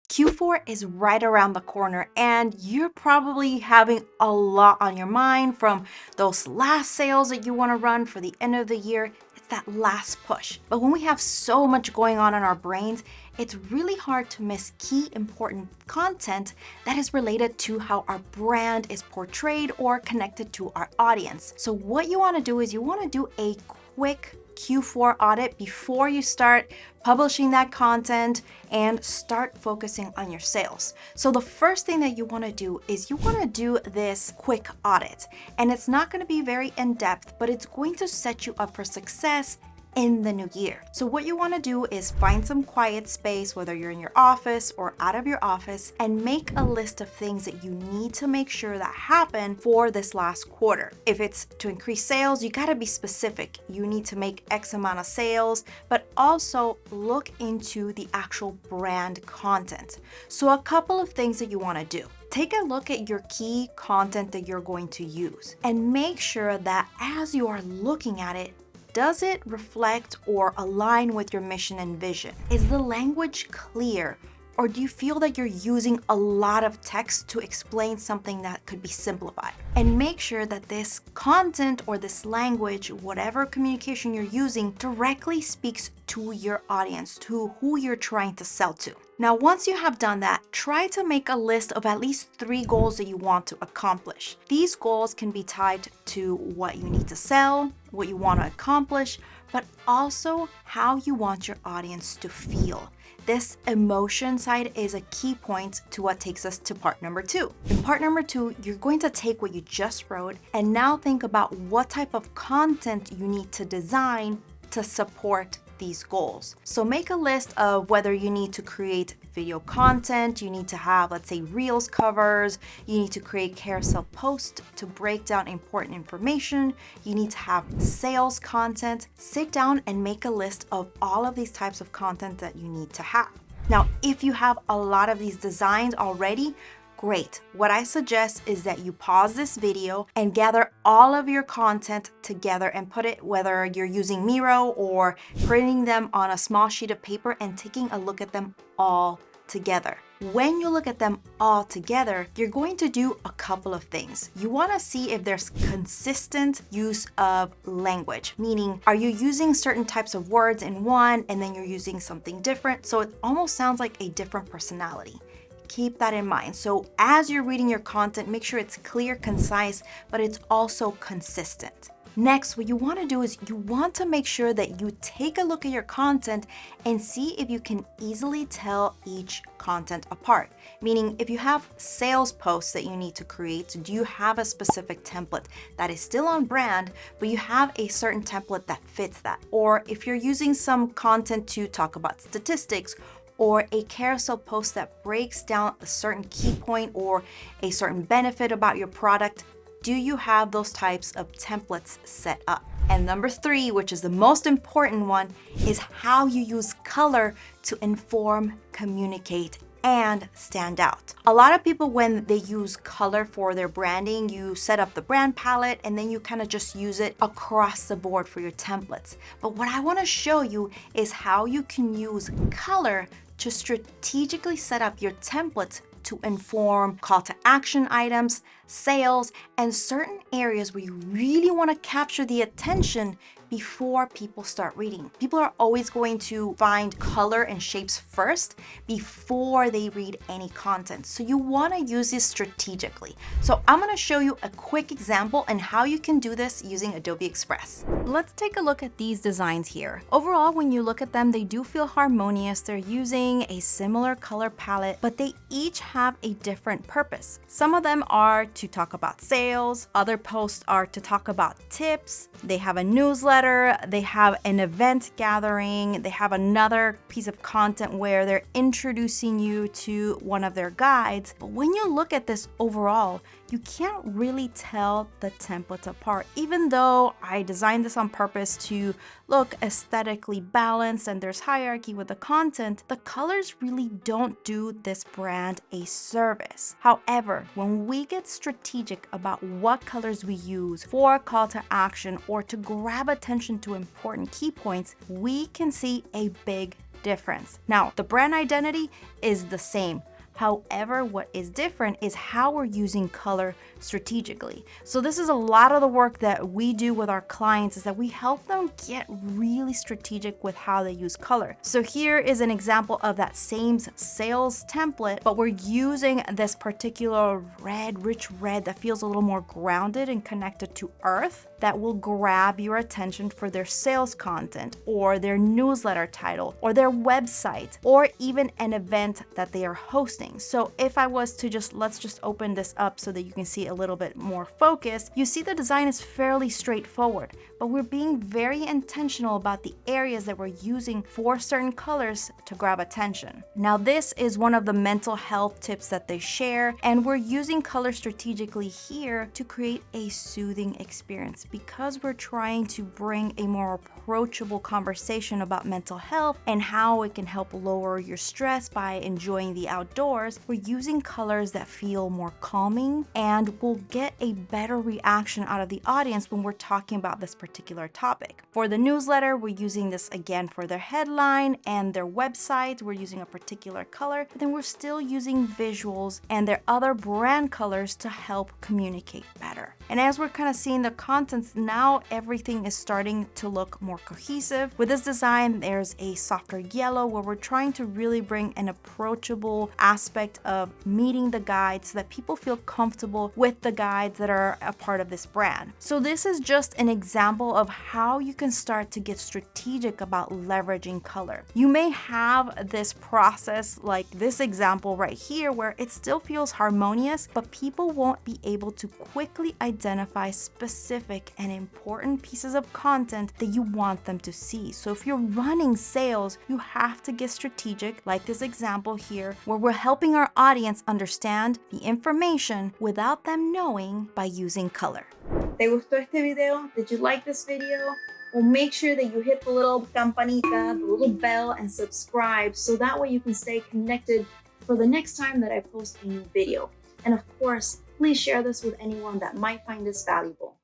Q4 is right around the corner, and you're probably having a lot on your mind from those last sales that you want to run for the end of the year. It's that last push. But when we have so much going on in our brains, it's really hard to miss key important content that is related to how our brand is portrayed or connected to our audience. So, what you want to do is you want to do a quick Q4 audit before you start publishing that content and start focusing on your sales. So the first thing that you want to do is you want to do this quick audit. And it's not going to be very in-depth, but it's going to set you up for success in the new year. So what you want to do is find some quiet space, whether you're in your office or out of your office, and make a list of things that you need to make sure that happen for this last quarter. If it's to increase sales, you got to be specific. You need to make X amount of sales, but also look into the actual brand content. So a couple of things that you want to do. Take a look at your key content that you're going to use and make sure that as you are looking at it, does it reflect or align with your mission and vision? Is the language clear? Or do you feel that you're using a lot of text to explain something that could be simplified? And make sure that this content or this language, whatever communication you're using, directly speaks to your audience, to who you're trying to sell to. Now, once you have done that, try to make a list of at least 3 goals that you want to accomplish. These goals can be tied to what you need to sell, what you want to accomplish, but also how you want your audience to feel. This emotion side is a key point to what takes us to part number 2. In part number 2, you're going to take what you just wrote and now think about what type of content you need to design to support these goals. So make a list of whether you need to create video content, you need to have, let's say, Reels covers, you need to create carousel posts to break down important information, you need to have sales content. Sit down and make a list of all of these types of content that you need to have. Now, if you have a lot of these designs already, great. What I suggest is that you pause this video and gather all of your content together and put it, whether you're using Miro or printing them on a small sheet of paper and taking a look at them all together. When you look at them all together, you're going to do a couple of things. You want to see if there's consistent use of language, meaning are you using certain types of words in one and then you're using something different? So it almost sounds like a different personality. Keep that in mind. So as you're reading your content, make sure it's clear, concise, but it's also consistent. Next, what you want to do is you want to make sure that you take a look at your content and see if you can easily tell each content apart. Meaning, if you have sales posts that you need to create, do you have a specific template that is still on brand, but you have a certain template that fits that? Or if you're using some content to talk about statistics, or a carousel post that breaks down a certain key point or a certain benefit about your product, do you have those types of templates set up? And number 3, which is the most important one, is how you use color to inform, communicate, and stand out. A lot of people, when they use color for their branding, you set up the brand palette and then you kind of just use it across the board for your templates. But what I want to show you is how you can use color to strategically set up your templates to inform call to action items, sales, and certain areas where you really want to capture the attention before people start reading. People are always going to find color and shapes first before they read any content. So you want to use this strategically. So I'm going to show you a quick example and how you can do this using Adobe Express. Let's take a look at these designs here. Overall, when you look at them, they do feel harmonious. They're using a similar color palette, but they each have a different purpose. Some of them are to talk about sales. Other posts are to talk about tips. They have a newsletter. They have an event gathering. They have another piece of content where they're introducing you to one of their guides. But when you look at this overall, you can't really tell the templates apart. Even though I designed this on purpose to look aesthetically balanced and there's hierarchy with the content, the colors really don't do this brand a service. However, when we get strategic about what colors we use for call to action or to grab attention to important key points, we can see a big difference. Now, the brand identity is the same. However, what is different is how we're using color strategically. So this is a lot of the work that we do with our clients, is that we help them get really strategic with how they use color. So here is an example of that same sales template, but we're using this particular red, rich red that feels a little more grounded and connected to earth, that will grab your attention for their sales content or their newsletter title or their website or even an event that they are hosting. So if I was to let's just open this up so that you can see a little bit more focused, you see the design is fairly straightforward, but we're being very intentional about the areas that we're using for certain colors to grab attention. Now, this is one of the mental health tips that they share, and we're using color strategically here to create a soothing experience. Because we're trying to bring a more approachable conversation about mental health and how it can help lower your stress by enjoying the outdoors, we're using colors that feel more calming and will get a better reaction out of the audience when we're talking about this particular topic. For the newsletter, we're using this again for their headline and their website. We're using a particular color, but then we're still using visuals and their other brand colors to help communicate better. And as we're kind of seeing the contents, now everything is starting to look more cohesive. With this design, there's a softer yellow where we're trying to really bring an approachable aspect of meeting the guide so that people feel comfortable with the guides that are a part of this brand. So this is just an example of how you can start to get strategic about leveraging color. You may have this process like this example right here where it still feels harmonious, but people won't be able to quickly identify specific and important pieces of content that you want them to see. So if you're running sales, you have to get strategic, like this example here, where we're helping our audience understand the information without them knowing by using color. ¿Te gustó este video? Did you like this video? Well, make sure that you hit the little campanita, the little bell, and subscribe so that way you can stay connected for the next time that I post a new video. And of course, please share this with anyone that might find this valuable.